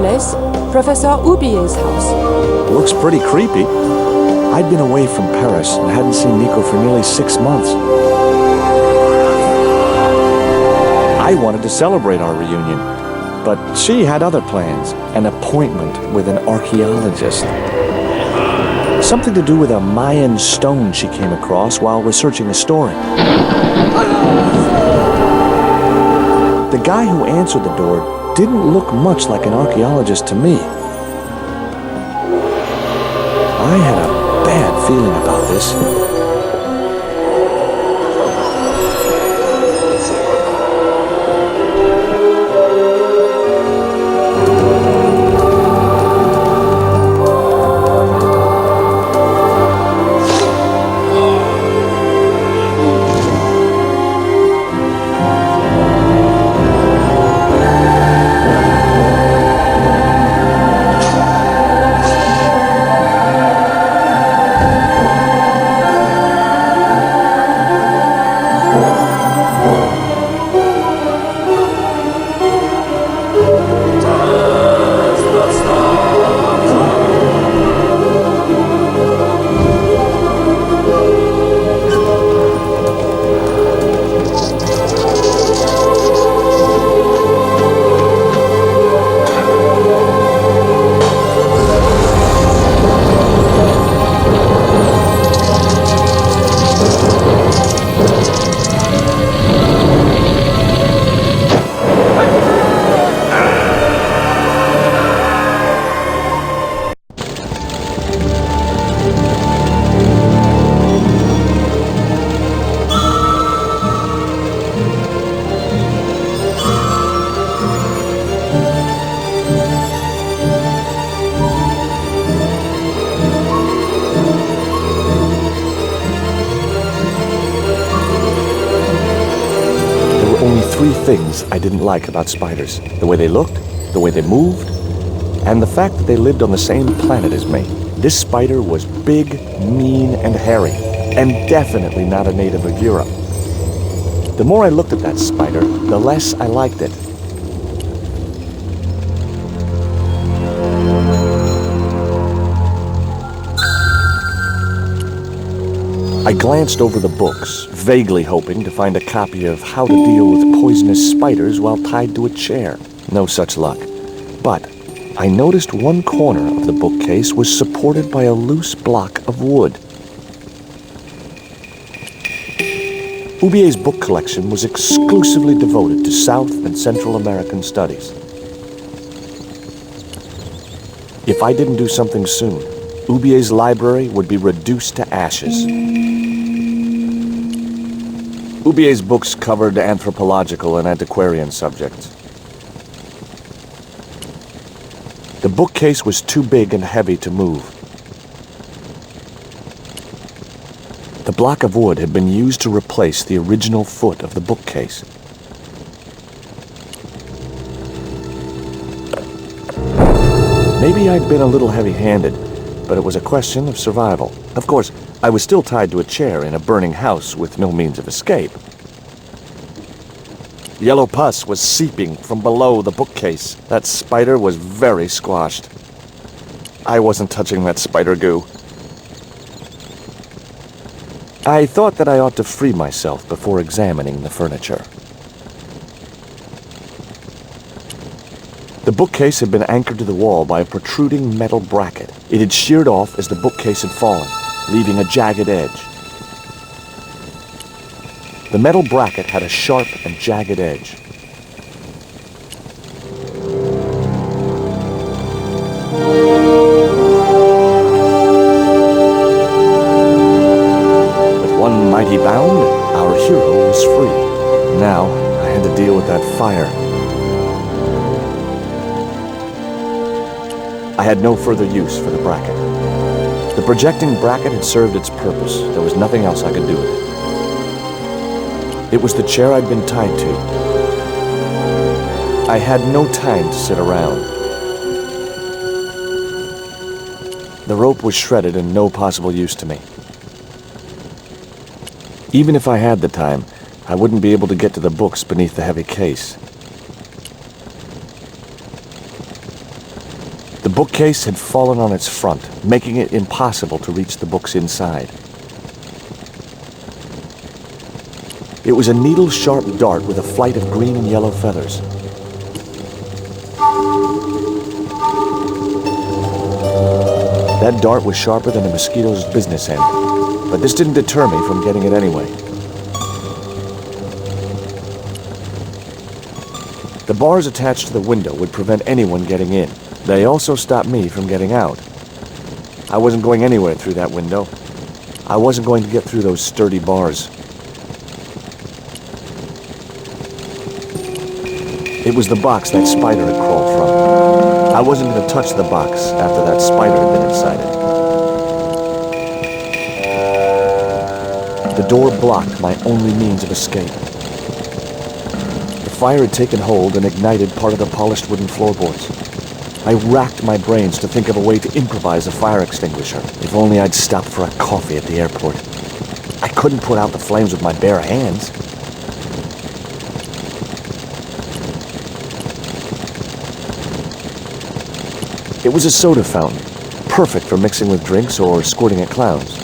place, Professor Aubier's house. Looks pretty creepy. I'd been away from Paris and hadn't seen Nico for nearly 6 months. I wanted to celebrate our reunion, but she had other plans. An appointment with an archaeologist. Something to do with a Mayan stone she came across while researching a story. The guy who answered the door didn't look much like an archaeologist to me. I had a bad feeling about this. Things I didn't like about spiders. The way they looked, the way they moved, and the fact that they lived on the same planet as me. This spider was big, mean, and hairy, and definitely not a native of Europe. The more I looked at that spider, the less I liked it. I glanced over the books, vaguely hoping to find a copy of How to Deal with Poisonous Spiders While Tied to a Chair. No such luck. But I noticed one corner of the bookcase was supported by a loose block of wood. Aubier's book collection was exclusively devoted to South and Central American studies. If I didn't do something soon, Aubier's library would be reduced to ashes. Aubier's books covered anthropological and antiquarian subjects. The bookcase was too big and heavy to move. The block of wood had been used to replace the original foot of the bookcase. Maybe I'd been a little heavy-handed, but it was a question of survival. Of course, I was still tied to a chair in a burning house with no means of escape. Yellow pus was seeping from below the bookcase. That spider was very squashed. I wasn't touching that spider goo. I thought that I ought to free myself before examining the furniture. The bookcase had been anchored to the wall by a protruding metal bracket. It had sheared off as the bookcase had fallen, leaving a jagged edge. The metal bracket had a sharp and jagged edge. With one mighty bound, our hero was free. Now, I had to deal with that fire. I had no further use for the bracket. The projecting bracket had served its purpose. There was nothing else I could do with it. It was the chair I'd been tied to. I had no time to sit around. The rope was shredded and no possible use to me. Even if I had the time, I wouldn't be able to get to the books beneath the heavy case. bookcase had fallen on its front, making it impossible to reach the books inside. It was a needle-sharp dart with a flight of green and yellow feathers. That dart was sharper than a mosquito's business end, but this didn't deter me from getting it anyway. The bars attached to the window would prevent anyone getting in. They also stopped me from getting out. I wasn't going anywhere through that window. I wasn't going to get through those sturdy bars. It was the box that spider had crawled from. I wasn't going to touch the box after that spider had been inside it. The door blocked my only means of escape. The fire had taken hold and ignited part of the polished wooden floorboards. I racked my brains to think of a way to improvise a fire extinguisher. If only I'd stopped for a coffee at the airport. I couldn't put out the flames with my bare hands. It was a soda fountain, perfect for mixing with drinks or squirting at clowns.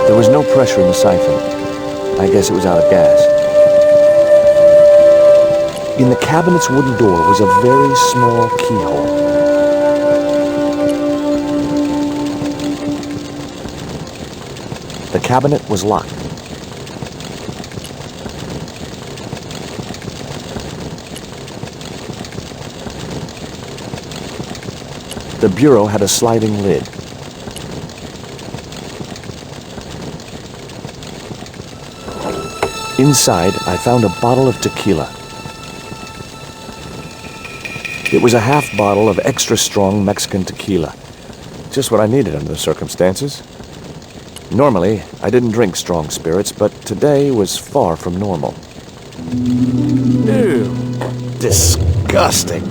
There was no pressure in the siphon. I guess it was out of gas. In the cabinet's wooden door was a very small keyhole. The cabinet was locked. The bureau had a sliding lid. Inside, I found a bottle of tequila. It was a half bottle of extra strong Mexican tequila. Just what I needed under the circumstances. Normally, I didn't drink strong spirits, but today was far from normal. Ew. Disgusting.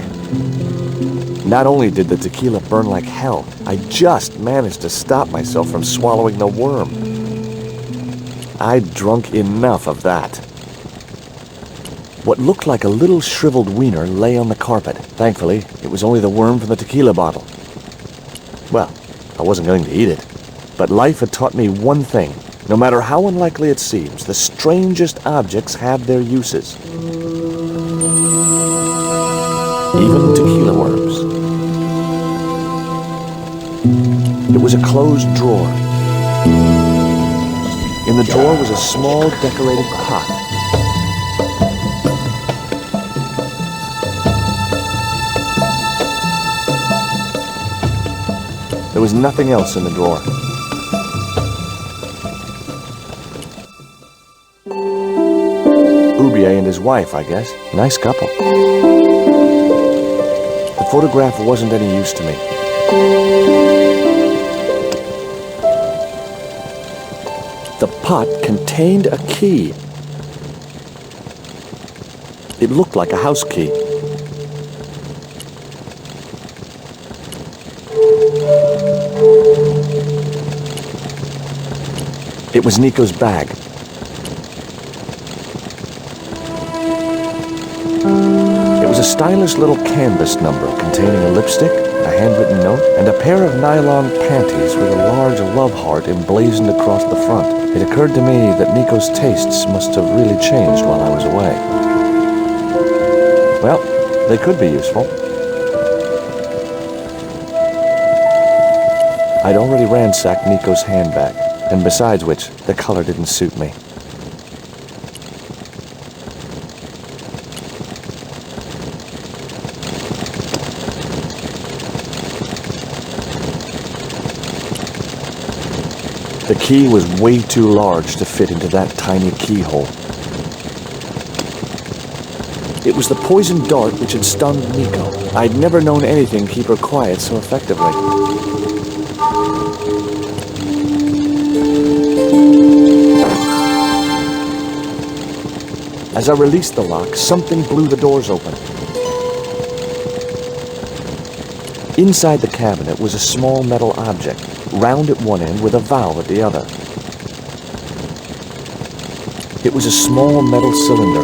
Not only did the tequila burn like hell, I just managed to stop myself from swallowing the worm. I'd drunk enough of that. What looked like a little shriveled wiener lay on the carpet. Thankfully, it was only the worm from the tequila bottle. Well, I wasn't going to eat it. But life had taught me one thing. No matter how unlikely it seems, the strangest objects have their uses. Even tequila worms. It was a closed drawer. In the drawer was a small decorated pot. There was nothing else in the drawer. Ubier and his wife, I guess. Nice couple. The photograph wasn't any use to me. The pot contained a key. It looked like a house key. It was Nico's bag. It was a stylish little canvas number containing a lipstick, a handwritten note, and a pair of nylon panties with a large love heart emblazoned across the front. It occurred to me that Nico's tastes must have really changed while I was away. Well, they could be useful. I'd already ransacked Nico's handbag, and besides which, the color didn't suit me. The key was way too large to fit into that tiny keyhole. It was the poisoned dart which had stung Nico. I'd never known anything keep her quiet so effectively. As I released the lock, something blew the doors open. Inside the cabinet was a small metal object, round at one end with a valve at the other. It was a small metal cylinder.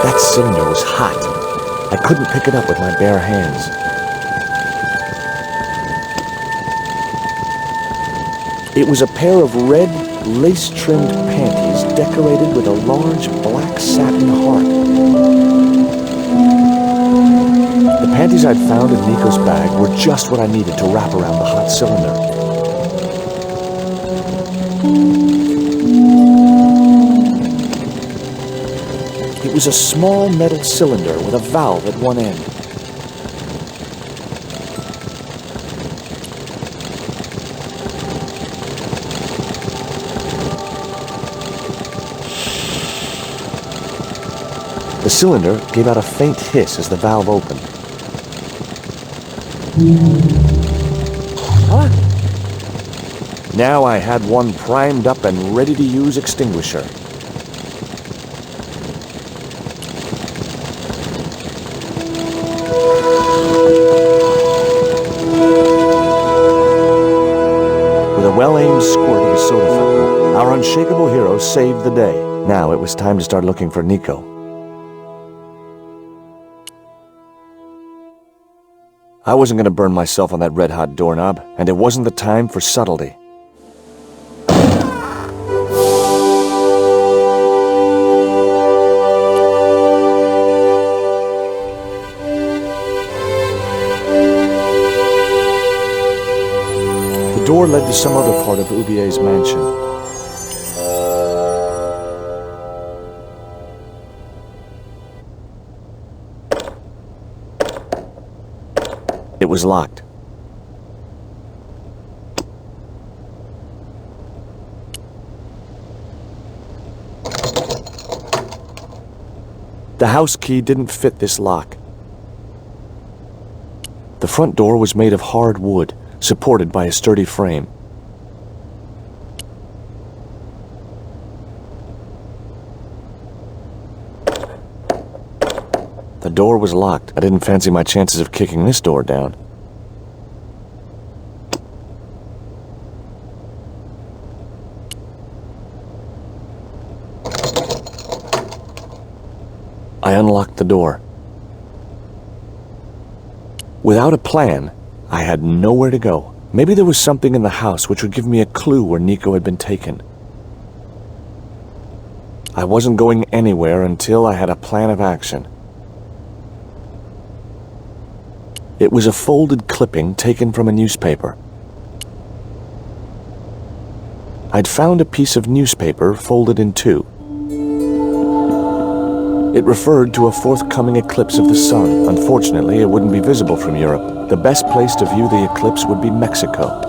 That cylinder was hot. I couldn't pick it up with my bare hands. It was a pair of red, lace-trimmed panties decorated with a large black satin heart. The panties I'd found in Nico's bag were just what I needed to wrap around the hot cylinder. It was a small metal cylinder with a valve at one end. The cylinder gave out a faint hiss as the valve opened. Huh? Now I had one primed up and ready to use extinguisher. With a well-aimed squirt of his soda fountain, our unshakable hero saved the day. Now it was time to start looking for Nico. I wasn't going to burn myself on that red-hot doorknob, and it wasn't the time for subtlety. The door led to some other part of Ubier's mansion. It was locked. The house key didn't fit this lock. The front door was made of hard wood, supported by a sturdy frame. The door was locked. I didn't fancy my chances of kicking this door down. I unlocked the door. Without a plan, I had nowhere to go. Maybe there was something in the house which would give me a clue where Nico had been taken. I wasn't going anywhere until I had a plan of action. It was a folded clipping taken from a newspaper. I'd found a piece of newspaper folded in two. It referred to a forthcoming eclipse of the sun. Unfortunately, it wouldn't be visible from Europe. The best place to view the eclipse would be Mexico.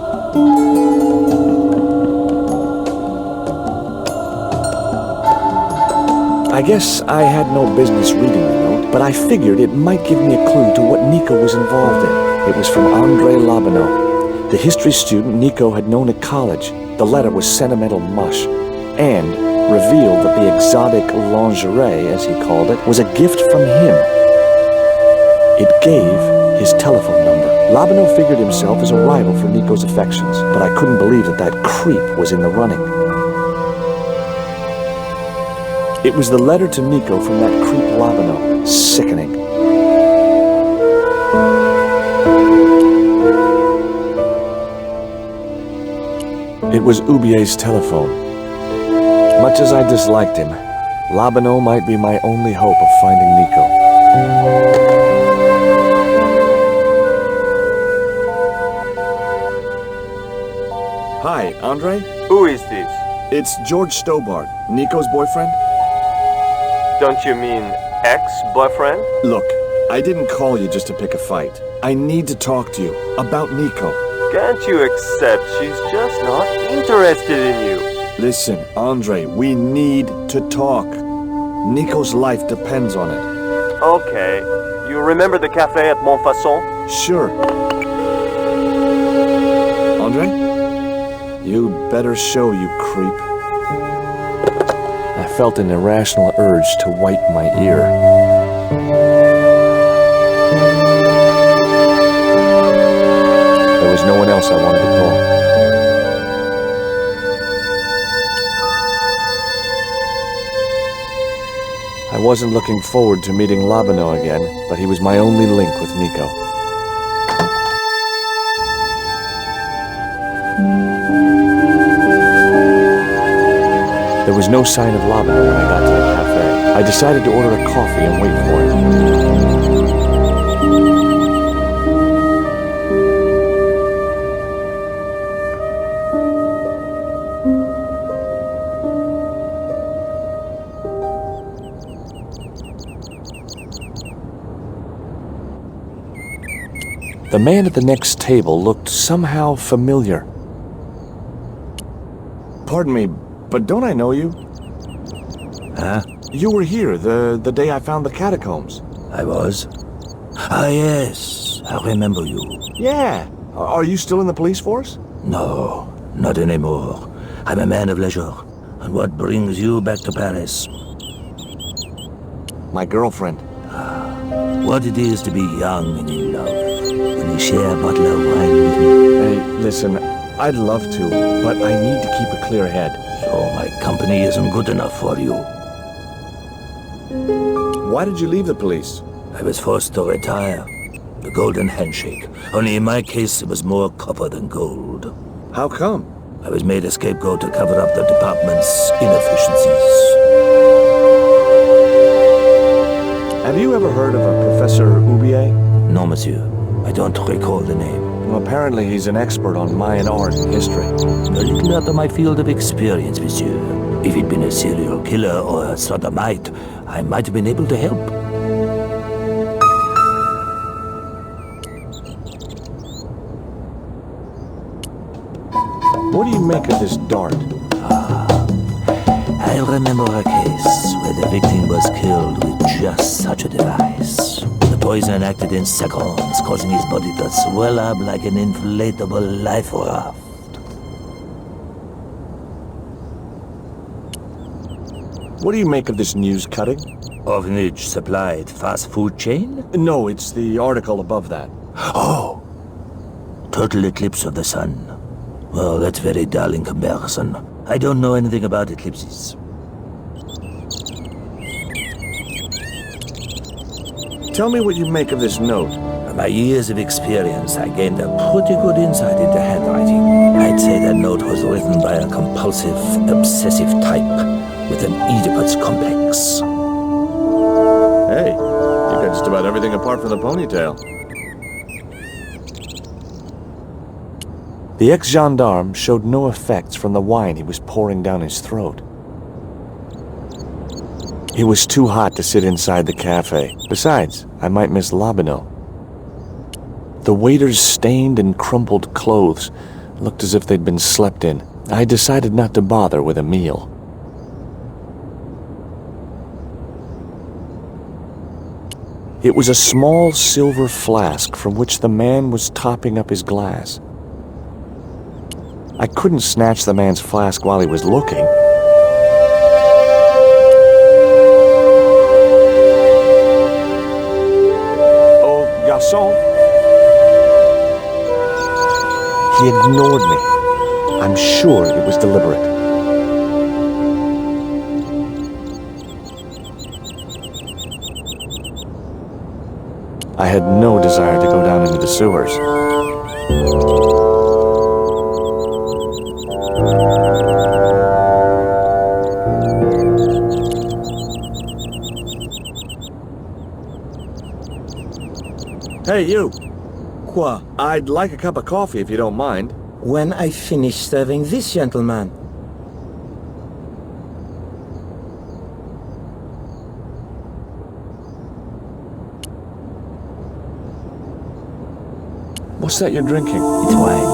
I guess I had no business reading the note, but I figured it might give me a clue to what Nico was involved in. It was from Andre Lobineau, the history student Nico had known at college. The letter was sentimental mush, and revealed that the exotic lingerie, as he called it, was a gift from him. It gave his telephone number. Lobineau figured himself as a rival for Nico's affections, but I couldn't believe that that creep was in the running. It was the letter to Nico from that creep Lobineau. Sickening. It was Ubier's telephone. Much as I disliked him, Lobineau might be my only hope of finding Nico. Hi, Andre? Who is this? It's George Stobart, Nico's boyfriend. Don't you mean ex-boyfriend? Look, I didn't call you just to pick a fight. I need to talk to you about Nico. Can't you accept she's just not interested in you? Listen, Andre, we need to talk. Nico's life depends on it. Okay. You remember the cafe at Montfaucon? Sure. Andre? You better show, you creep. I felt an irrational urge to wipe my ear. There was no one else I wanted to call. I wasn't looking forward to meeting Lobineau again, but he was my only link with Nico. There was no sign of Lobineau when I got to the cafe. I decided to order a coffee and wait for him. The man at the next table looked somehow familiar. Pardon me, but don't I know you? Huh? You were here the day I found the catacombs. I was? Ah, yes. I remember you. Yeah. Are you still in the police force? No, not anymore. I'm a man of leisure. And what brings you back to Paris? My girlfriend. What it is to be young and in love. When you share a bottle of wine with me. Hey, listen, I'd love to, but I need to keep a clear head. So my company isn't good enough for you. Why did you leave the police? I was forced to retire. The golden handshake. Only in my case, it was more copper than gold. How come? I was made a scapegoat to cover up the department's inefficiencies. Have you ever heard of a Professor Oubier? No, monsieur. I don't recall the name. Well, apparently he's an expert on Mayan art and history. A little out of my field of experience, monsieur. If he'd been a serial killer or a sodomite, I might have been able to help. What do you make of this dart? I remember a case where the victim was killed with just such a device. The poison acted in seconds, causing his body to swell up like an inflatable life raft. What do you make of this news cutting? Orphanage supplied fast food chain? No, it's the article above that. Oh! Total eclipse of the sun. Well, that's very dull in comparison. I don't know anything about eclipses. Tell me what you make of this note. From my years of experience, I gained a pretty good insight into handwriting. I'd say that note was written by a compulsive, obsessive type with an Oedipus complex. Hey, you got just about everything apart from the ponytail. The ex-gendarme showed no effects from the wine he was pouring down his throat. It was too hot to sit inside the cafe. Besides, I might miss Lobineau. The waiter's stained and crumpled clothes looked as if they'd been slept in. I decided not to bother with a meal. It was a small silver flask from which the man was topping up his glass. I couldn't snatch the man's flask while he was looking. Oh, garçon. He ignored me. I'm sure it was deliberate. I had no desire to go down into the sewers. Hey, you. Quoi? I'd like a cup of coffee if you don't mind. When I finish serving this gentleman. What's that you're drinking? It's wine.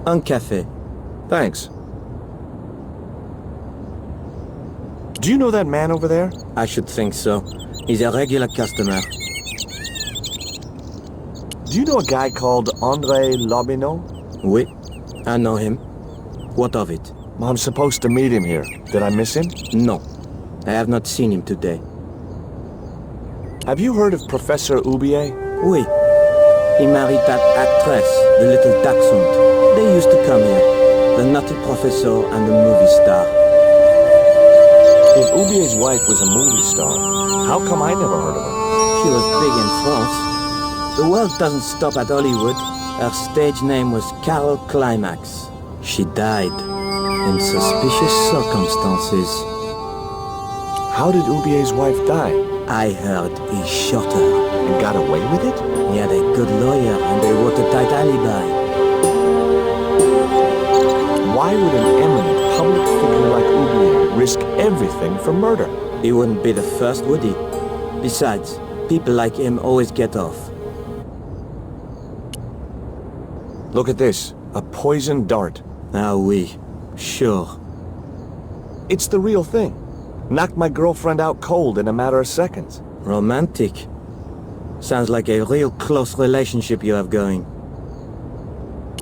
Un café. Thanks. Do you know that man over there? I should think so. He's a regular customer. Do you know a guy called Andre Lobineau? Oui, I know him. What of it? I'm supposed to meet him here. Did I miss him? No, I have not seen him today. Have you heard of Professor Oubier? Oui, He married that actress, the little dachshund. They used to come here. The nutty professor and the movie star. If Aubier's wife was a movie star, how come I never heard of her? She was big in France. The world doesn't stop at Hollywood. Her stage name was Carol Climax. She died in suspicious circumstances. How did Aubier's wife die? I heard he shot her. And got away with it? He had a good lawyer and they wrote a tight alibi. Why would an eminent public figure like Aubier risk everything for murder? He wouldn't be the first, would he? Besides, people like him always get off. Look at this. A poisoned dart. Ah oui, sure. It's the real thing. Knocked my girlfriend out cold in a matter of seconds. Romantic. Sounds like a real close relationship you have going.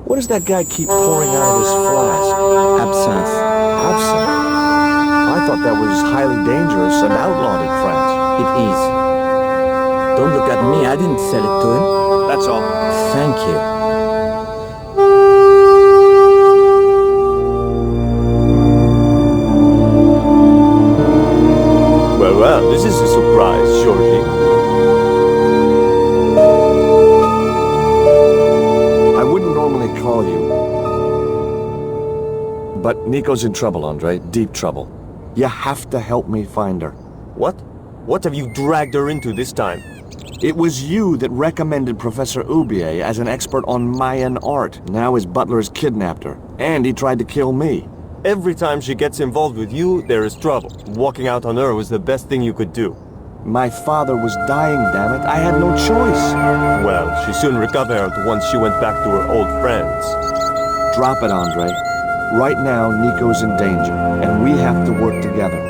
What does that guy keep pouring out of his flask? Absinthe. Absinthe? I thought that was highly dangerous and outlawed in France. It is. Don't look at me, I didn't sell it to him. That's all. Thank you. Well, this is a surprise, Georgie. I wouldn't normally call you. But Nico's in trouble, Andre. Deep trouble. You have to help me find her. What? What have you dragged her into this time? It was you that recommended Professor Aubier as an expert on Mayan art. Now his butler's kidnapped her. And he tried to kill me. Every time she gets involved with you, there is trouble. Walking out on her was the best thing you could do. My father was dying, damn it. I had no choice. Well, she soon recovered once she went back to her old friends. Drop it, Andre. Right now, Nico's in danger, and we have to work together.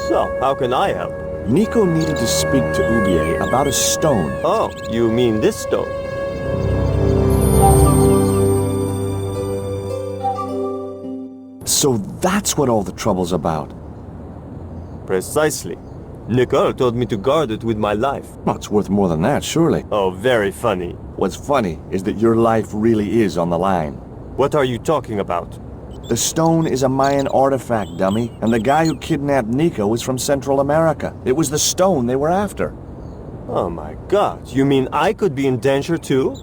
So, how can I help? Nico needed to speak to Aubier about a stone. Oh, you mean this stone? So that's what all the trouble's about. Precisely. Nicole told me to guard it with my life. Well, it's worth more than that, surely. Oh, very funny. What's funny is that your life really is on the line. What are you talking about? The stone is a Mayan artifact, dummy, and the guy who kidnapped Nico was from Central America. It was the stone they were after. Oh my god, you mean I could be in danger too?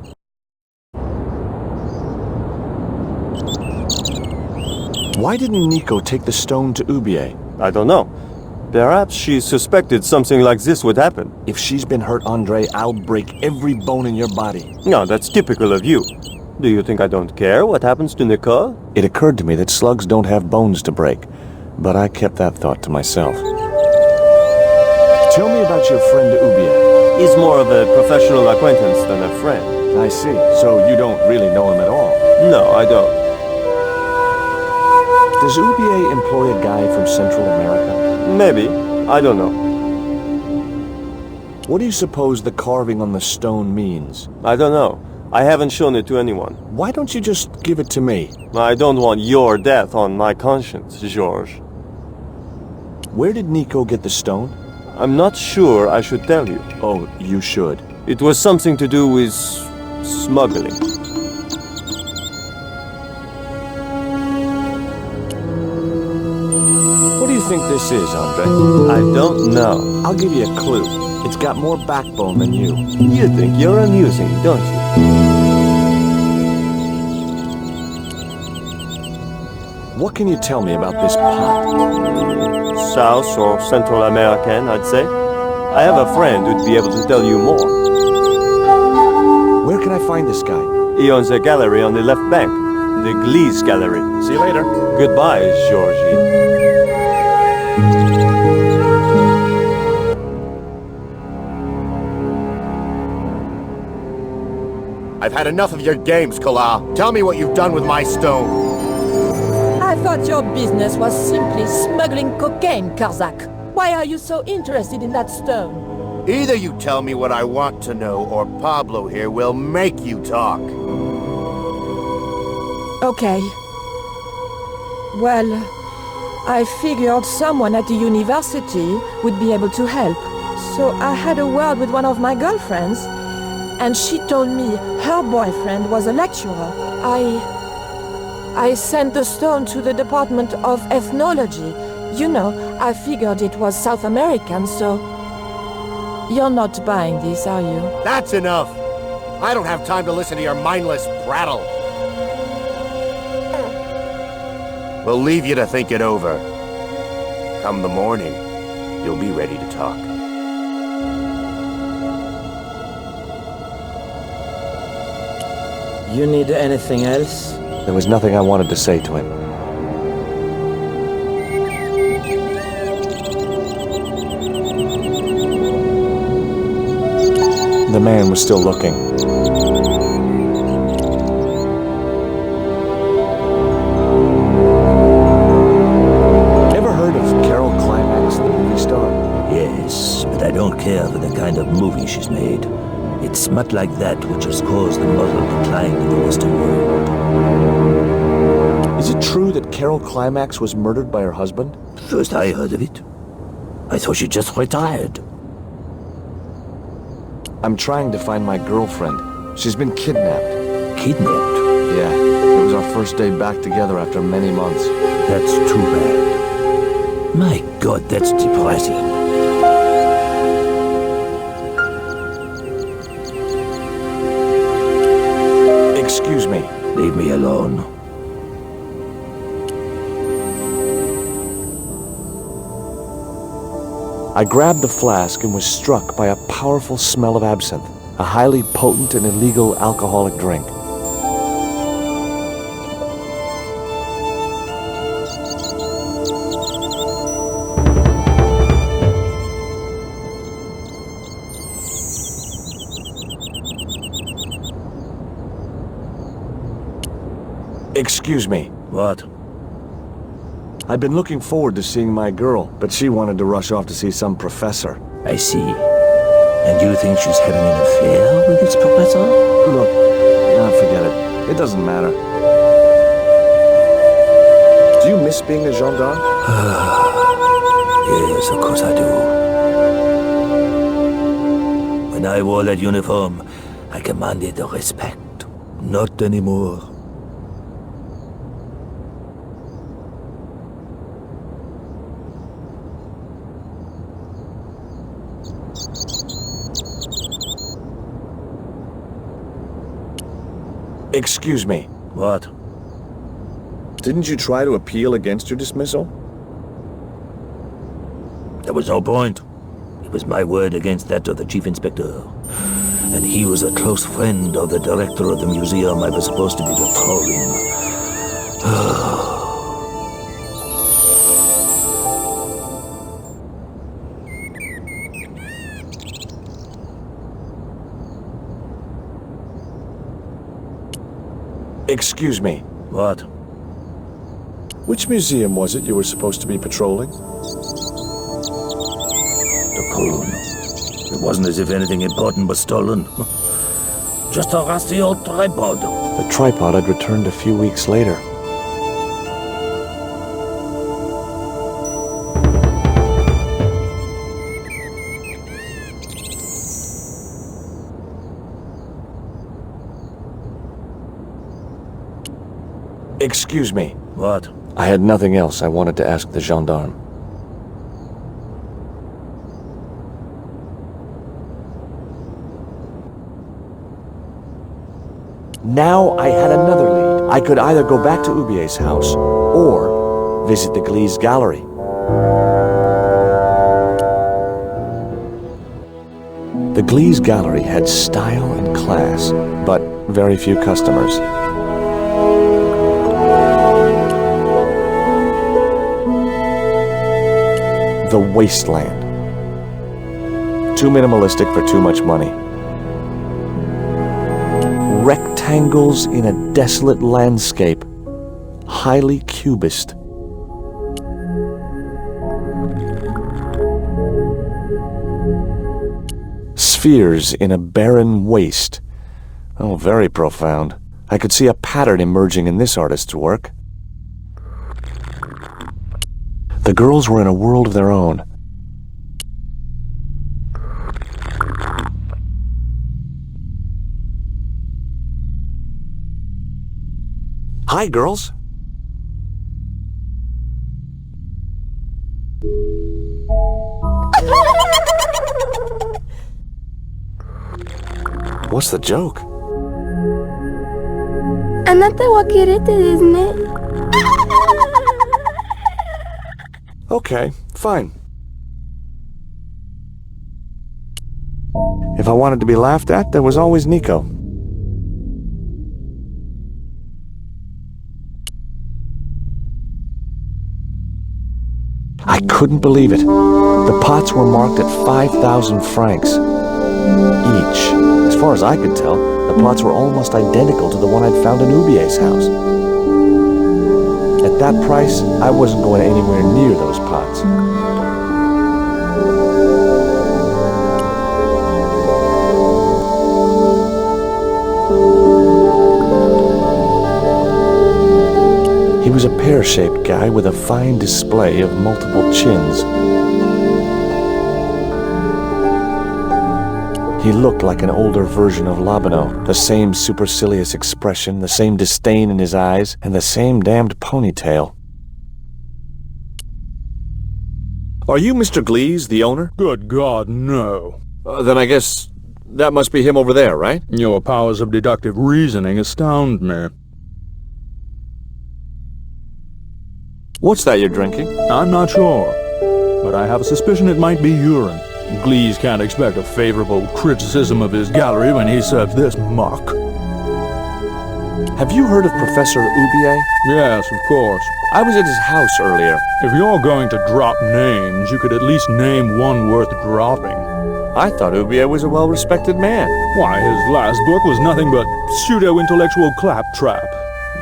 Why didn't Nico take the stone to Aubier? I don't know. Perhaps she suspected something like this would happen. If she's been hurt, Andre, I'll break every bone in your body. No, that's typical of you. Do you think I don't care what happens to Nicole? It occurred to me that slugs don't have bones to break, but I kept that thought to myself. Tell me about your friend Aubier. He's more of a professional acquaintance than a friend. I see. So you don't really know him at all? No, I don't. Does Aubier employ a guy from Central America? Maybe. I don't know. What do you suppose the carving on the stone means? I don't know. I haven't shown it to anyone. Why don't you just give it to me? I don't want your death on my conscience, George. Where did Nico get the stone? I'm not sure I should tell you. Oh, you should. It was something to do with smuggling. What do you think this is, Andre? I don't know. I'll give you a clue. It's got more backbone than you. You think you're amusing, don't you? What can you tell me about this pot? South or Central American, I'd say. I have a friend who'd be able to tell you more. Where can I find this guy? He owns a gallery on the left bank. The Glease Gallery. See you later. Goodbye, Georgie. I've had enough of your games, Kala. Tell me what you've done with my stone. I thought your business was simply smuggling cocaine, Karzac. Why are you so interested in that stone? Either you tell me what I want to know, or Pablo here will make you talk. Okay. Well, I figured someone at the university would be able to help. So I had a word with one of my girlfriends, and she told me her boyfriend was a lecturer. I sent the stone to the Department of Ethnology. You know, I figured it was South American, so... You're not buying this, are you? That's enough! I don't have time to listen to your mindless prattle. We'll leave you to think it over. Come the morning, you'll be ready to talk. You need anything else? There was nothing I wanted to say to him. The man was still looking. Ever heard of Carol Climax, the movie star? Yes, but I don't care for the kind of movie she's made. It's smut like that which has caused the moral decline in the Western world. Is it true that Carol Climax was murdered by her husband? First I heard of it. I thought she just retired. I'm trying to find my girlfriend. She's been kidnapped. Kidnapped? Yeah, it was our first day back together after many months. That's too bad. My God, that's depressing. Excuse me. Leave me alone. I grabbed the flask and was struck by a powerful smell of absinthe, a highly potent and illegal alcoholic drink. Excuse me. What? I've been looking forward to seeing my girl, but she wanted to rush off to see some professor. I see. And you think she's having an affair with this professor? Look, forget it. It doesn't matter. Do you miss being a gendarme? Yes, of course I do. When I wore that uniform, I commanded respect. Not anymore. Excuse me. What? Didn't you try to appeal against your dismissal? There was no point. It was my word against that of the chief inspector. And he was a close friend of the director of the museum I was supposed to be patrolling. Excuse me. What? Which museum was it you were supposed to be patrolling? The Coon. It wasn't as if anything important was stolen. Just a rusty old tripod. The tripod had returned a few weeks later. Excuse me. What? I had nothing else I wanted to ask the gendarme. Now I had another lead. I could either go back to Ubier's house or visit the Glease Gallery. The Glease Gallery had style and class, but very few customers. The wasteland. Too minimalistic for too much money. Rectangles in a desolate landscape. Highly cubist. Spheres in a barren waste. Oh, very profound. I could see a pattern emerging in this artist's work. The girls were in a world of their own. Hi, girls. What's the joke? あなたはキレてですね。Okay, fine. If I wanted to be laughed at, there was always Nico. I couldn't believe it. The pots were marked at 5,000 francs each. As far as I could tell, the plots were almost identical to the one I'd found in Ubier's house. At that price, I wasn't going anywhere near those pots. He was a pear-shaped guy with a fine display of multiple chins. He looked like an older version of Lobineau. The same supercilious expression, the same disdain in his eyes, and the same damned ponytail. Are you Mr. Glease, the owner? Good God, no. Then I guess that must be him over there, right? Your powers of deductive reasoning astound me. What's that you're drinking? I'm not sure, but I have a suspicion it might be urine. Glease can't expect a favorable criticism of his gallery when he serves this muck. Have you heard of Professor Ubier? Yes, of course. I was at his house earlier. If you're going to drop names, you could at least name one worth dropping. I thought Ubier was a well-respected man. Why, his last book was nothing but pseudo-intellectual claptrap.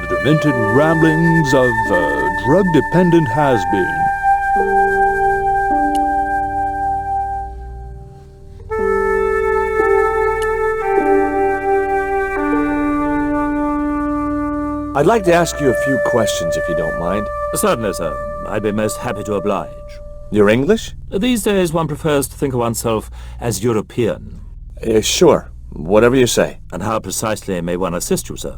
The demented ramblings of a drug-dependent has-been. I'd like to ask you a few questions, if you don't mind. Certainly, sir. I'd be most happy to oblige. You're English? These days one prefers to think of oneself as European. Sure. Whatever you say. And how precisely may one assist you, sir?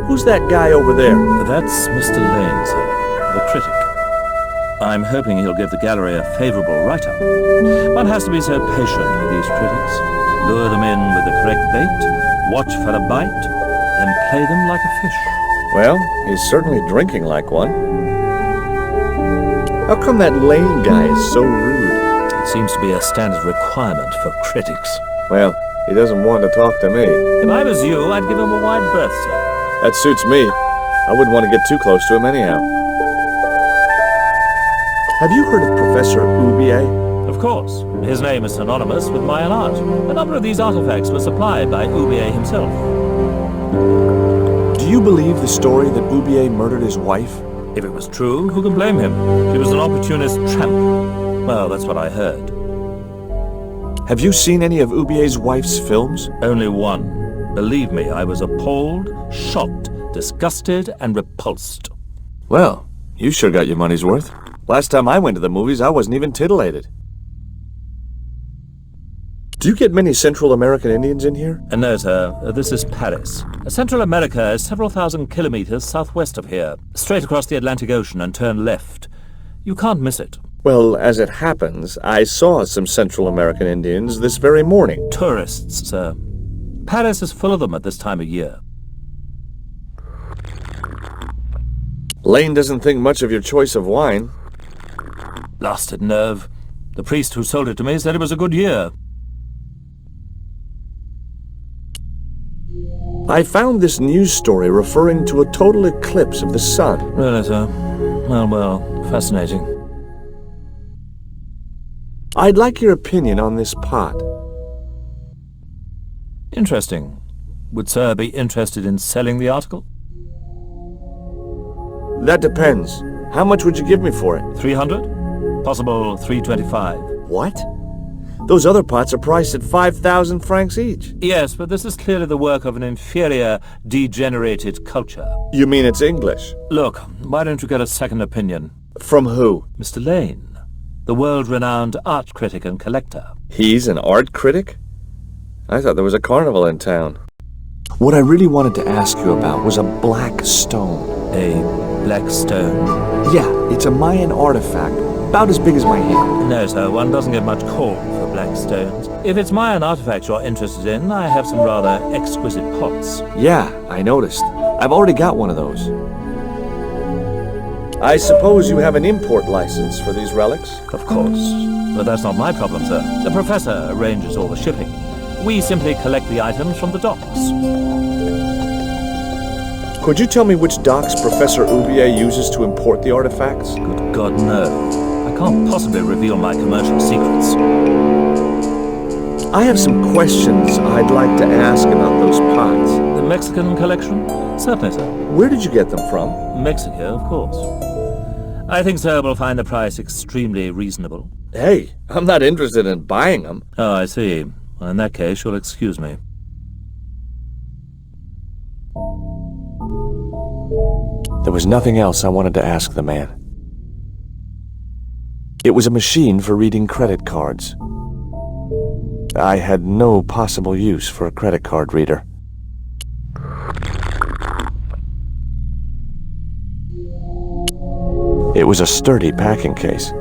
Who's that guy over there? That's Mr. Lane, sir, the critic. I'm hoping he'll give the gallery a favorable write-up. One has to be so patient with these critics. Lure them in with the correct bait, watch for a bite, then play them like a fish. Well, he's certainly drinking like one. How come that Lane guy is so rude? It seems to be a standard requirement for critics. Well, he doesn't want to talk to me. If I was you, I'd give him a wide berth, sir. That suits me. I wouldn't want to get too close to him anyhow. Have you heard of Professor Ubier? Of course. His name is synonymous with Mayan art. A number of these artifacts were supplied by Ubier himself. Do you believe the story that Ubier murdered his wife? If it was true, who can blame him? He was an opportunist tramp. Well, that's what I heard. Have you seen any of Ubier's wife's films? Only one. Believe me, I was appalled, shocked, disgusted, and repulsed. Well, you sure got your money's worth. Last time I went to the movies, I wasn't even titillated. Do you get many Central American Indians in here? No, sir. This is Paris. Central America is several thousand kilometers southwest of here, straight across the Atlantic Ocean and turn left. You can't miss it. Well, as it happens, I saw some Central American Indians this very morning. Tourists, sir. Paris is full of them at this time of year. Lane doesn't think much of your choice of wine. Blasted nerve. The priest who sold it to me said it was a good year. I found this news story referring to a total eclipse of the sun. Really, sir? Well, fascinating. I'd like your opinion on this pot. Interesting. Would sir be interested in selling the article? That depends. How much would you give me for it? 300? Possible 325. What? Those other pots are priced at 5,000 francs each. Yes, but this is clearly the work of an inferior, degenerated culture. You mean it's English? Look, why don't you get a second opinion? From who? Mr. Lane, the world-renowned art critic and collector. He's an art critic? I thought there was a carnival in town. What I really wanted to ask you about was a black stone. A black stone? Yeah, it's a Mayan artifact, about as big as my hand. No, sir, one doesn't get much call for black stones. If it's Mayan artifacts you're interested in, I have some rather exquisite pots. Yeah, I noticed. I've already got one of those. I suppose you have an import license for these relics? Of course. But that's not my problem, sir. The professor arranges all the shipping. We simply collect the items from the docks. Could you tell me which docks Professor Oubier uses to import the artifacts? Good God, no. I can't possibly reveal my commercial secrets. I have some questions I'd like to ask about those pots. The Mexican collection? Certainly, sir. Where did you get them from? Mexico, of course. I think sir will find the price extremely reasonable. Hey, I'm not interested in buying them. Oh, I see. Well, in that case, you'll excuse me. There was nothing else I wanted to ask the man. It was a machine for reading credit cards. I had no possible use for a credit card reader. It was a sturdy packing case.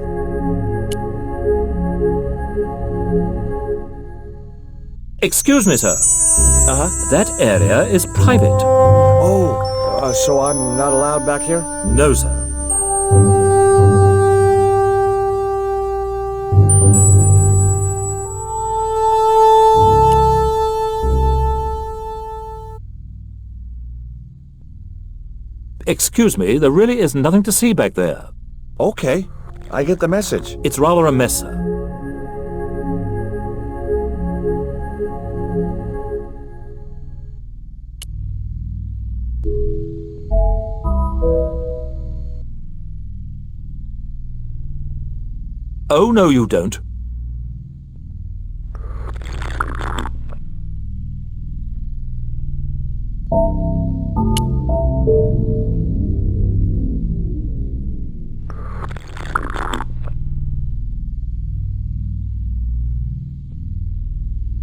Excuse me, sir. Uh-huh. That area is private. Oh, so I'm not allowed back here? No, sir. Excuse me, there really is nothing to see back there. Okay, I get the message. It's rather a mess, sir. Oh, no, you don't.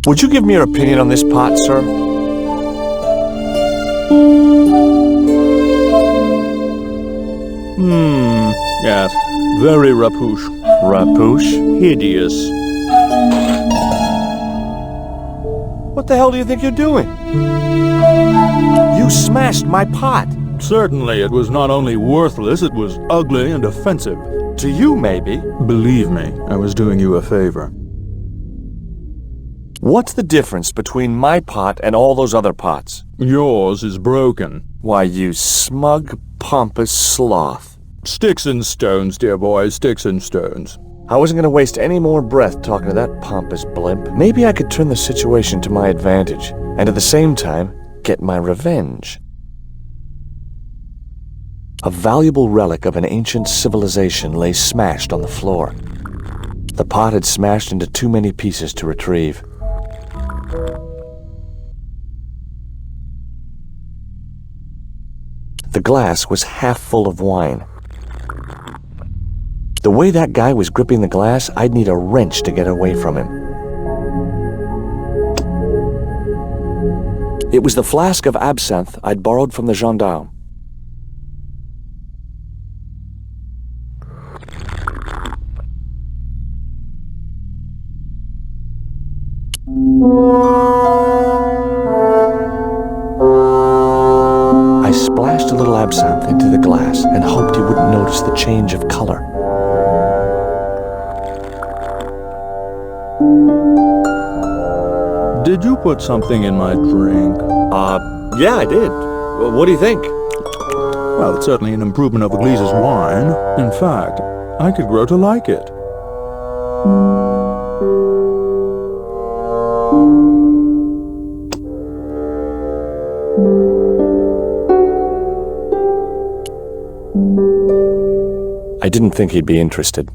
Would you give me your opinion on this pot, sir? Yes. Very rapouche. Rapouche? Hideous. What the hell do you think you're doing? You smashed my pot. Certainly, it was not only worthless, it was ugly and offensive. To you, maybe. Believe me, I was doing you a favor. What's the difference between my pot and all those other pots? Yours is broken. Why, you smug, pompous sloth. Sticks and stones, dear boy, sticks and stones. I wasn't going to waste any more breath talking to that pompous blimp. Maybe I could turn the situation to my advantage, and at the same time, get my revenge. A valuable relic of an ancient civilization lay smashed on the floor. The pot had smashed into too many pieces to retrieve. The glass was half full of wine. The way that guy was gripping the glass, I'd need a wrench to get away from him. It was the flask of absinthe I'd borrowed from the gendarme. I splashed a little absinthe into the glass and hoped he wouldn't notice the change of color. Did you put something in my drink? Yeah, I did. What do you think? Well, it's certainly an improvement over Glease's wine. In fact, I could grow to like it. I didn't think he'd be interested.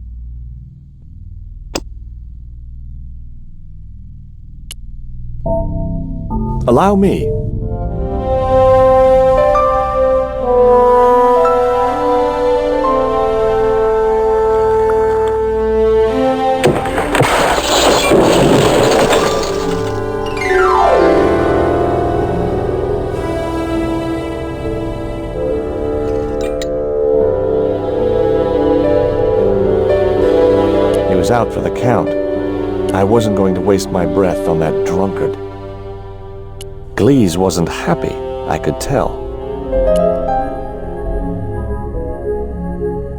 Allow me. was out for the count. I wasn't going to waste my breath on that drunkard. Glease wasn't happy, I could tell.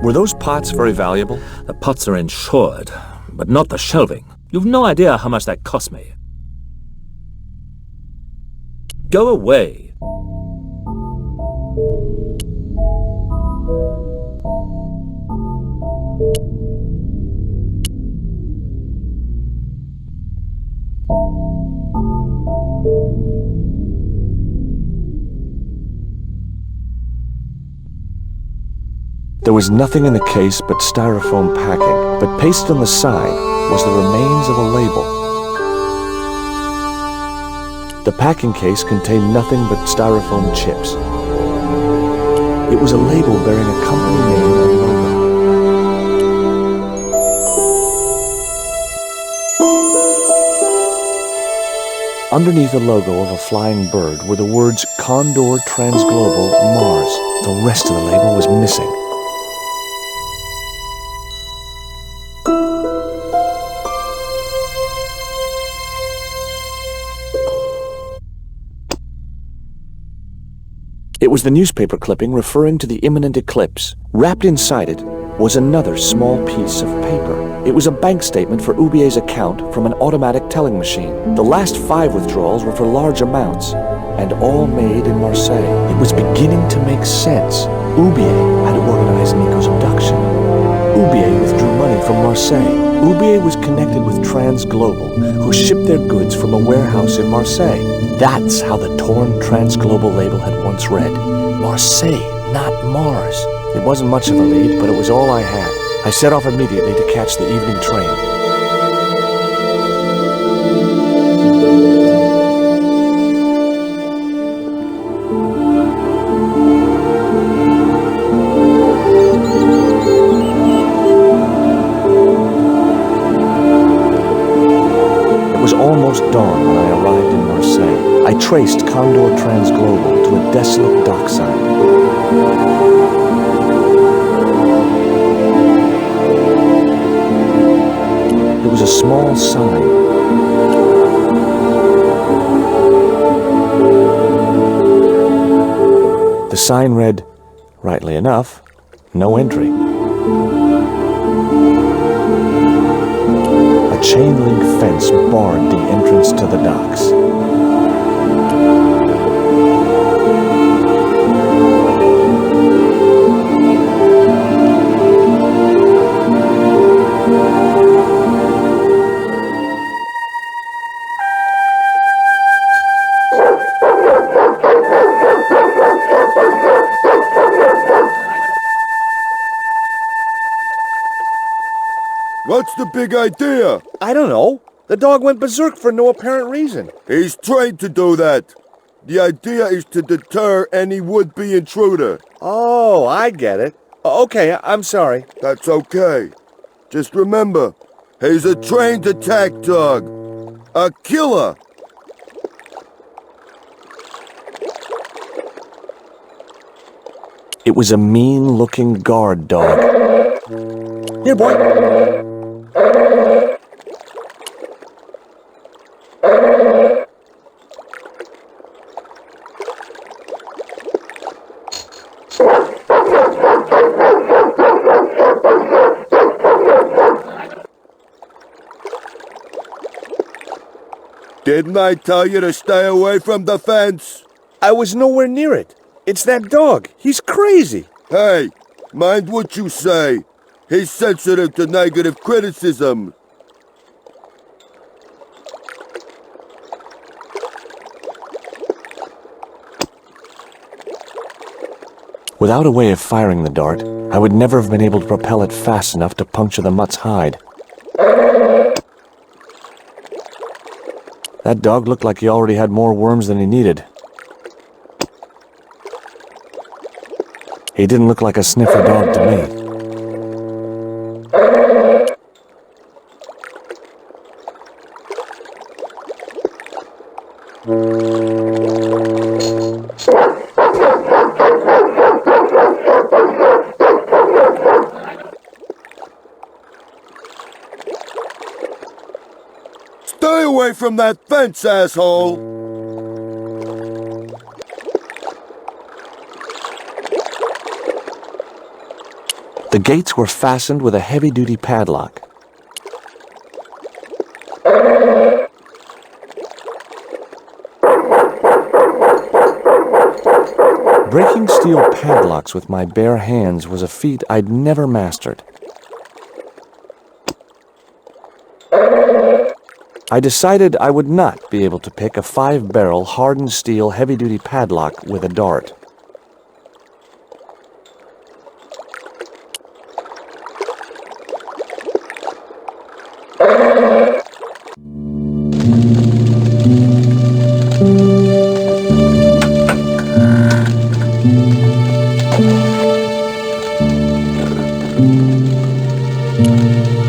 Were those pots very valuable? The pots are insured, but not the shelving. You've no idea how much that cost me. Go away. There was nothing in the case but styrofoam packing, but pasted on the side was the remains of a label. The packing case contained nothing but styrofoam chips. It was a label bearing a company name and logo. Underneath the logo of a flying bird were the words Condor Transglobal Mars. The rest of the label was missing. It was the newspaper clipping referring to the imminent eclipse. Wrapped inside it was another small piece of paper. It was a bank statement for Oubier's account from an automatic telling machine. The last 5 withdrawals were for large amounts, and all made in Marseilles. It was beginning to make sense. Oubier had organized Nico's abduction. Oubier withdrew money from Marseilles. Oubier was connected with Transglobal, who shipped their goods from a warehouse in Marseilles. That's how the torn Transglobal label had once read. Marseilles, not Mars. It wasn't much of a lead, but it was all I had. I set off immediately to catch the evening train. It was almost dawn when I arrived in Marseilles. I traced Condor Transglobal to a desolate dockside. There was a small sign. The sign read, rightly enough, no entry. A chain-link fence barred the entrance to the docks. What's the big idea? I don't know. The dog went berserk for no apparent reason. He's trained to do that. The idea is to deter any would-be intruder. Oh, I get it. Okay, I'm sorry. That's okay. Just remember, he's a trained attack dog. A killer. It was a mean-looking guard dog. Here, boy. Didn't I tell you to stay away from the fence? I was nowhere near it. It's that dog. He's crazy. Hey, mind what you say. He's sensitive to negative criticism. Without a way of firing the dart, I would never have been able to propel it fast enough to puncture the mutt's hide. That dog looked like he already had more worms than he needed. He didn't look like a sniffer dog to me. from that fence, asshole! The gates were fastened with a heavy-duty padlock. Breaking steel padlocks with my bare hands was a feat I'd never mastered. I decided I would not be able to pick a 5-barrel hardened steel heavy-duty padlock with a dart.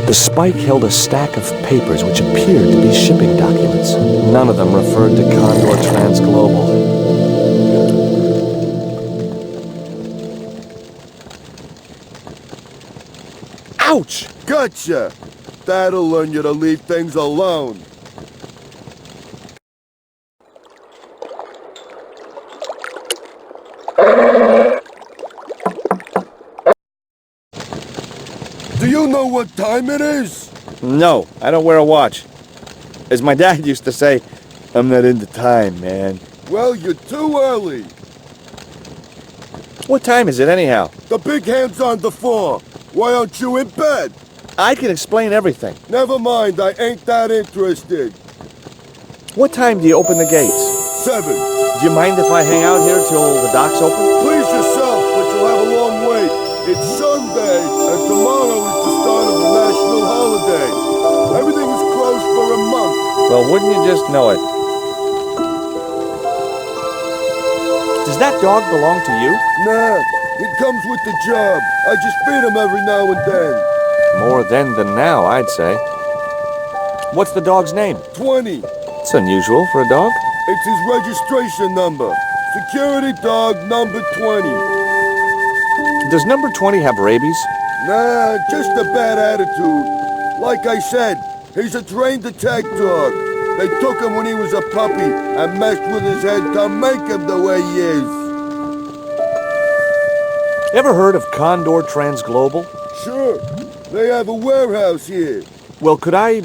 The spike held a stack of papers which appeared to be shipping documents. None of them referred to Condor Transglobal. Ouch! Gotcha! That'll learn you to leave things alone. Do you know what time it is? No, I don't wear a watch. As my dad used to say, I'm not into time, man. Well, you're too early. What time is it anyhow? The big hand's on the floor. Why aren't you in bed? I can explain everything. Never mind, I ain't that interested. What time do you open the gates? 7. Do you mind if I hang out here till the docks open? Please yourself, but you'll have a long wait. It's Sunday, and tomorrow is the start of the national holiday. Everything is closed for a month. Well, wouldn't you just know it? Does that dog belong to you? Nah, he comes with the job. I just feed him every now and then. More then than now, I'd say. What's the dog's name? 20. It's unusual for a dog. It's his registration number. Security dog number 20. Does number 20 have rabies? Nah, just a bad attitude. Like I said, he's a trained attack dog. They took him when he was a puppy and messed with his head to make him the way he is. Ever heard of Condor Transglobal? Sure. They have a warehouse here. Well, could I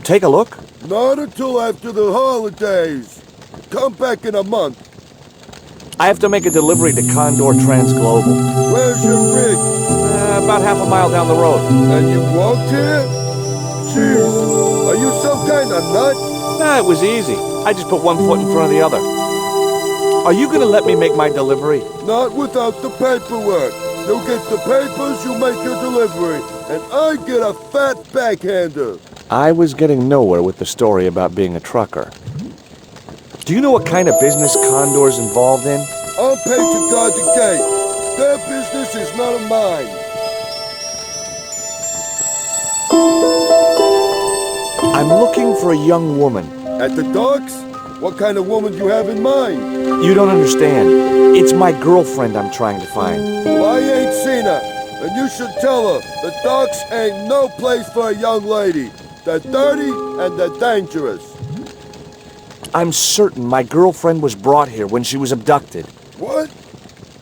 take a look? Not until after the holidays. Come back in a month. I have to make a delivery to Condor Transglobal. Where's your rig? About half a mile down the road. And you walked here? Jeez, are you some kind of nut? Nah, it was easy. I just put one foot in front of the other. Are you gonna let me make my delivery? Not without the paperwork. You get the papers, you make your delivery, and I get a fat backhander. I was getting nowhere with the story about being a trucker. Do you know what kind of business Condor's involved in? I'm paid to guard the gate. Their business is none of mine. I'm looking for a young woman. At the docks? What kind of woman do you have in mind? You don't understand. It's my girlfriend I'm trying to find. Well, I ain't seen her, and you should tell her the docks ain't no place for a young lady. They're dirty and they're dangerous. I'm certain my girlfriend was brought here when she was abducted. What?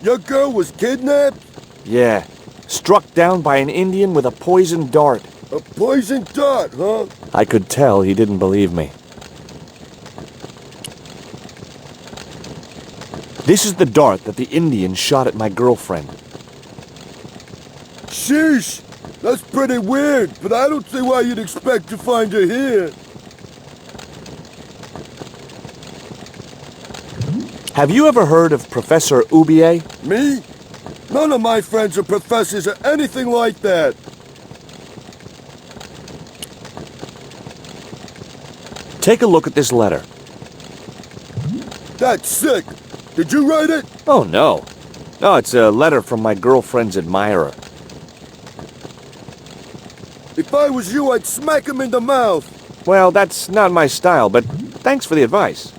Your girl was kidnapped? Yeah. Struck down by an Indian with a poisoned dart. A poisoned dart, huh? I could tell he didn't believe me. This is the dart that the Indian shot at my girlfriend. Sheesh! That's pretty weird, but I don't see why you'd expect to find her here. Have you ever heard of Professor Oubier? Me? None of my friends are professors or anything like that. Take a look at this letter. That's sick. Did you write it? Oh, no. No, it's a letter from my girlfriend's admirer. If I was you, I'd smack him in the mouth. Well, that's not my style, but thanks for the advice.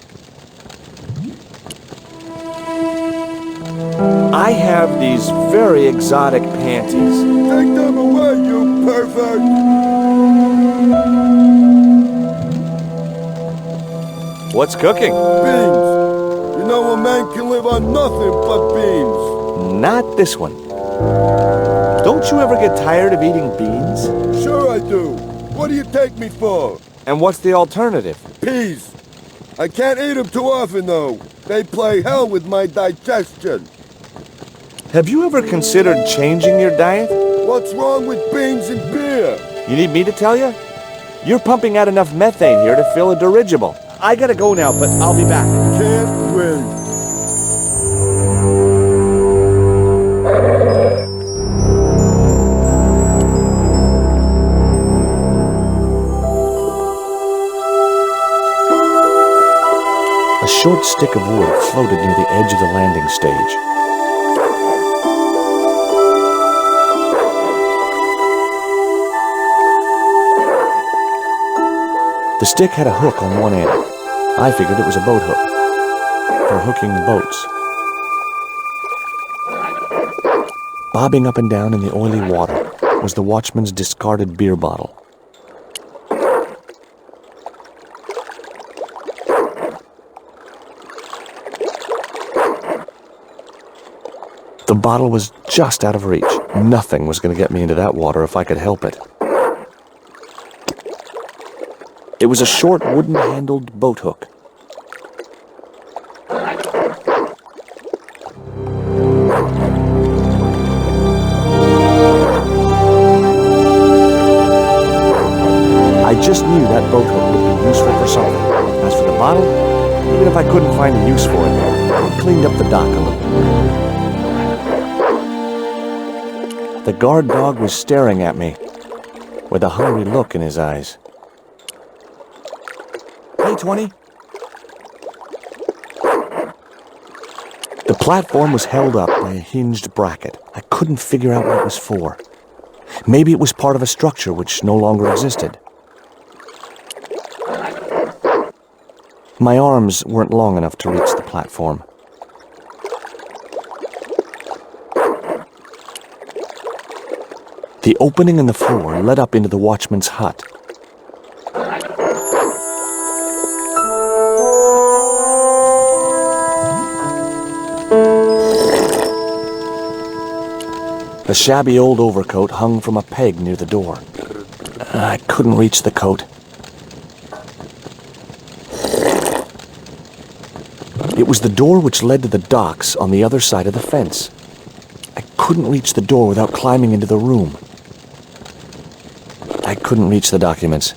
I have these very exotic panties. Take them away, you pervert! What's cooking? Beans. You know a man can live on nothing but beans. Not this one. Don't you ever get tired of eating beans? Sure I do. What do you take me for? And what's the alternative? Peas. I can't eat them too often, though. They play hell with my digestion. Have you ever considered changing your diet? What's wrong with beans and beer? You need me to tell you? You're pumping out enough methane here to fill a dirigible. I gotta go now, but I'll be back. Can't wait. A short stick of wood floated near the edge of the landing stage. The stick had a hook on one end. I figured it was a boat hook for hooking boats. Bobbing up and down in the oily water was the watchman's discarded beer bottle. The bottle was just out of reach. Nothing was going to get me into that water if I could help it. It was a short wooden-handled boat hook. I just knew that boat hook would be useful for something. As for the bottle, even if I couldn't find a use for it, I cleaned up the dock a little. The guard dog was staring at me with a hungry look in his eyes. Hey, 20. The platform was held up by a hinged bracket. I couldn't figure out what it was for. Maybe it was part of a structure which no longer existed. My arms weren't long enough to reach the platform. The opening in the floor led up into the watchman's hut. The shabby old overcoat hung from a peg near the door. I couldn't reach the coat. It was the door which led to the docks on the other side of the fence. I couldn't reach the door without climbing into the room. I couldn't reach the documents.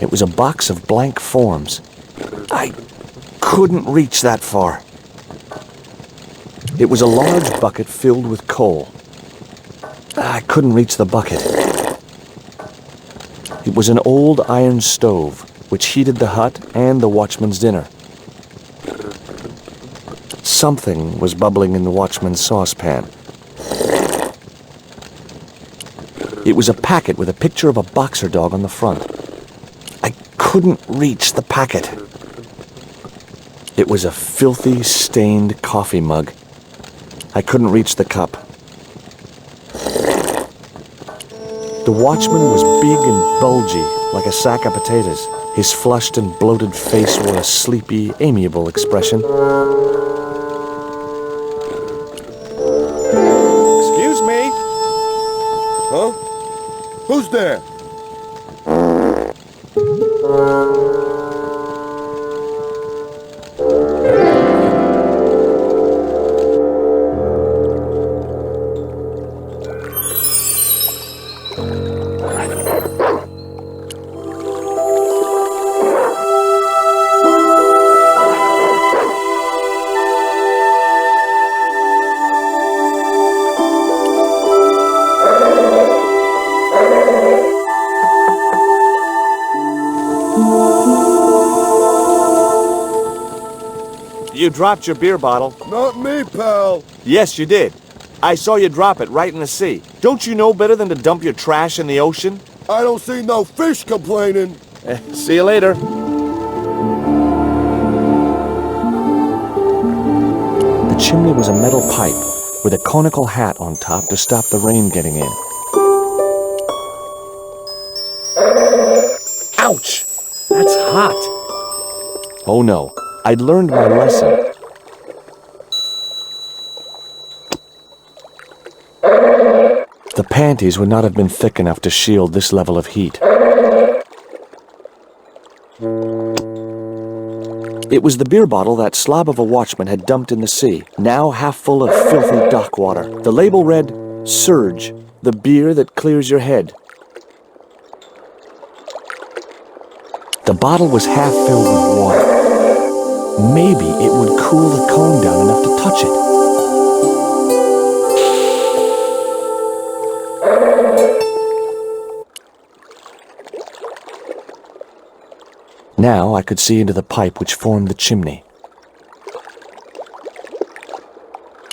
It was a box of blank forms. I couldn't reach that far. It was a large bucket filled with coal. I couldn't reach the bucket. It was an old iron stove, which heated the hut and the watchman's dinner. Something was bubbling in the watchman's saucepan. It was a packet with a picture of a boxer dog on the front. I couldn't reach the packet. It was a filthy, stained coffee mug. I couldn't reach the cup. The watchman was big and bulgy, like a sack of potatoes. His flushed and bloated face wore a sleepy, amiable expression. Excuse me? Huh? Who's there? You dropped your beer bottle. Not me, pal. Yes, you did. I saw you drop it right in the sea. Don't you know better than to dump your trash in the ocean? I don't see no fish complaining. See you later. The chimney was a metal pipe with a conical hat on top to stop the rain getting in. Ouch! That's hot. Oh no, I'd learned my lesson. The panties would not have been thick enough to shield this level of heat. It was the beer bottle that slob of a watchman had dumped in the sea, now half full of filthy dock water. The label read, "Surge, the beer that clears your head." The bottle was half filled with water. Maybe it would cool the cone down enough to touch it. Now I could see into the pipe which formed the chimney.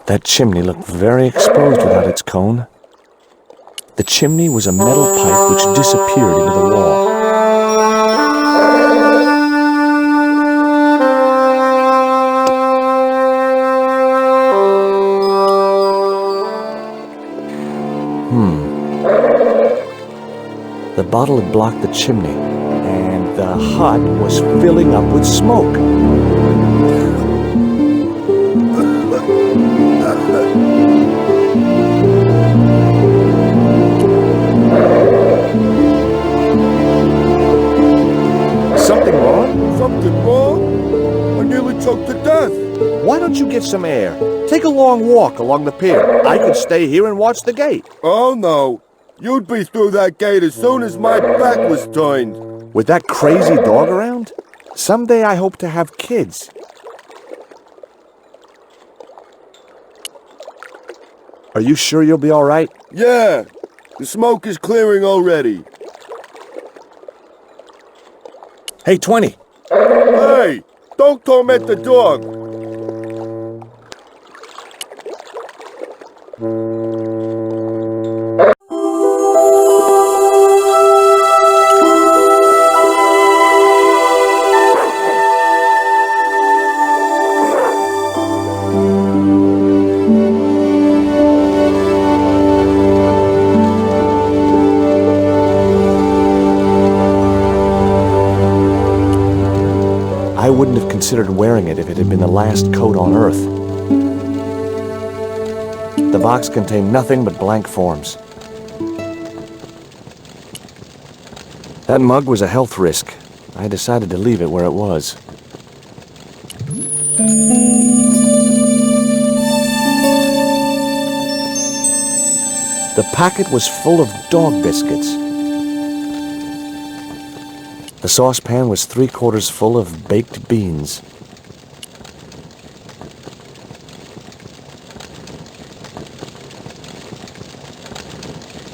That chimney looked very exposed without its cone. The chimney was a metal pipe which disappeared into the wall. The bottle had blocked the chimney, and the hut was filling up with smoke. Something wrong? Something wrong? I nearly choked to death. Why don't you get some air? Take a long walk along the pier. I could stay here and watch the gate. Oh no. You'd be through that gate as soon as my back was turned. With that crazy dog around? Someday I hope to have kids. Are you sure you'll be all right? Yeah. The smoke is clearing already. Hey, 20. Hey! Don't torment the dog. I wouldn't have considered wearing it if it had been the last coat on Earth. The box contained nothing but blank forms. That mug was a health risk. I decided to leave it where it was. The packet was full of dog biscuits. The saucepan was 3/4 full of baked beans.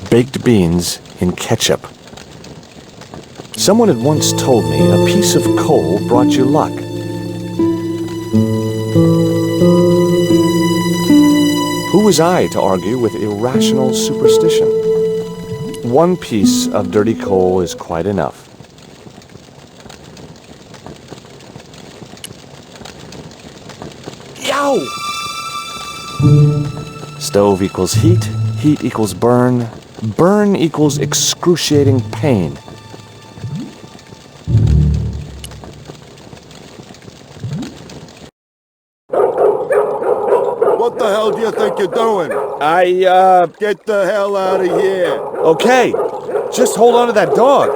Baked beans in ketchup. Someone had once told me a piece of coal brought you luck. Who was I to argue with irrational superstition? One piece of dirty coal is quite enough. Yow! Stove equals heat, heat equals burn, burn equals excruciating pain. What the hell do you think you're doing? Get the hell out of here. Okay, just hold on to that dog.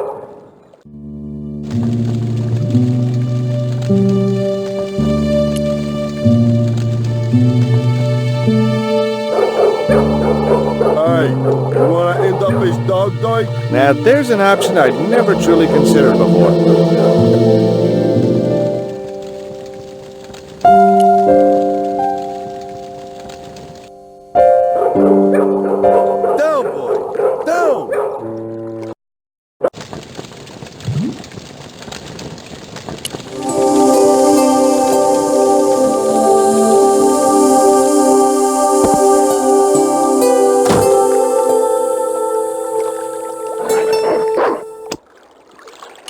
Hey, you wanna end up as dog dog? Now, there's an option I'd never truly considered before. Down, boy! Down!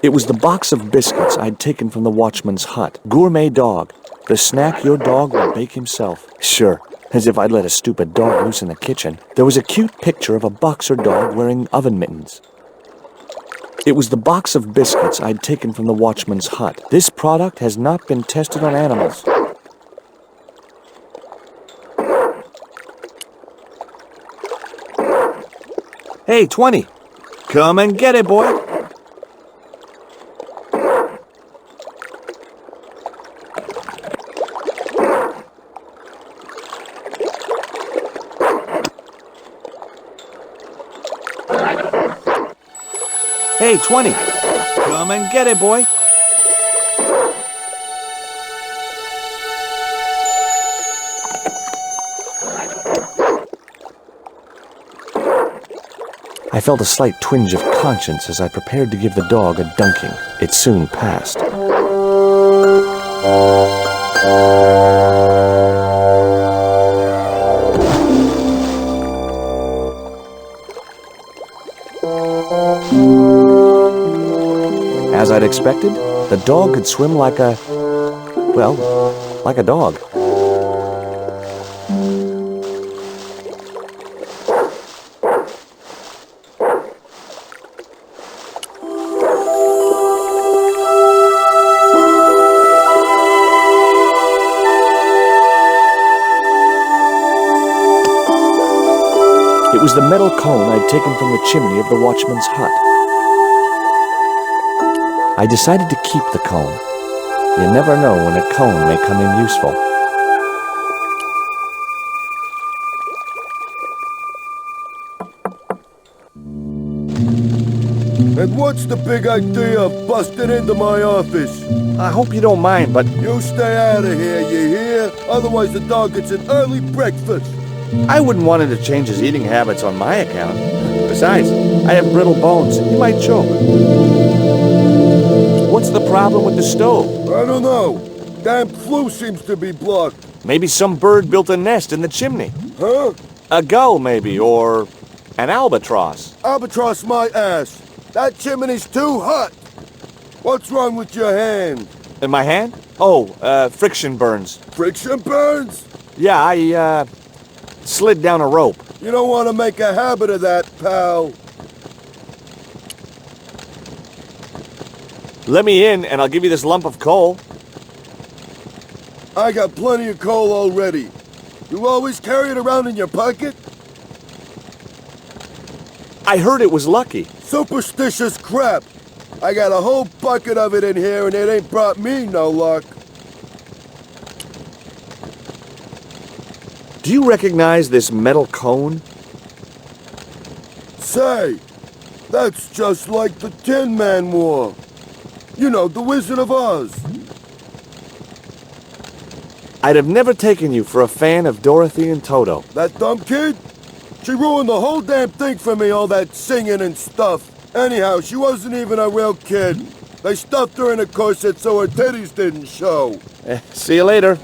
It was the box of biscuits I'd taken from the watchman's hut. Gourmet dog. The snack your dog would bake himself. Sure, as if I'd let a stupid dog loose in the kitchen. There was a cute picture of a boxer dog wearing oven mittens. It was the box of biscuits I'd taken from the watchman's hut. This product has not been tested on animals. Hey, 20. Come and get it, boy. Hey, 20. Come and get it, boy. I felt a slight twinge of conscience as I prepared to give the dog a dunking. It soon passed. As I'd expected, the dog could swim like a... well, like a dog. It was the metal cone I'd taken from the chimney of the watchman's hut. I decided to keep the cone. You never know when a cone may come in useful. And what's the big idea of busting into my office? I hope you don't mind, but... You stay out of here, you hear? Otherwise the dog gets an early breakfast. I wouldn't want him to change his eating habits on my account. Besides, I have brittle bones. He might choke. What's the problem with the stove? I don't know. Damn flue seems to be blocked. Maybe some bird built a nest in the chimney. Huh? A gull, maybe, or an albatross. Albatross my ass. That chimney's too hot. What's wrong with your hand? In my hand? Oh, friction burns. Friction burns? Yeah, I slid down a rope. You don't want to make a habit of that, pal. Let me in, and I'll give you this lump of coal. I got plenty of coal already. You always carry it around in your pocket? I heard it was lucky. Superstitious crap. I got a whole bucket of it in here, and it ain't brought me no luck. Do you recognize this metal cone? Say, that's just like the Tin Man wore. You know, the Wizard of Oz. I'd have never taken you for a fan of Dorothy and Toto. That dumb kid? She ruined the whole damn thing for me, all that singing and stuff. Anyhow, she wasn't even a real kid. They stuffed her in a corset so her titties didn't show. See you later.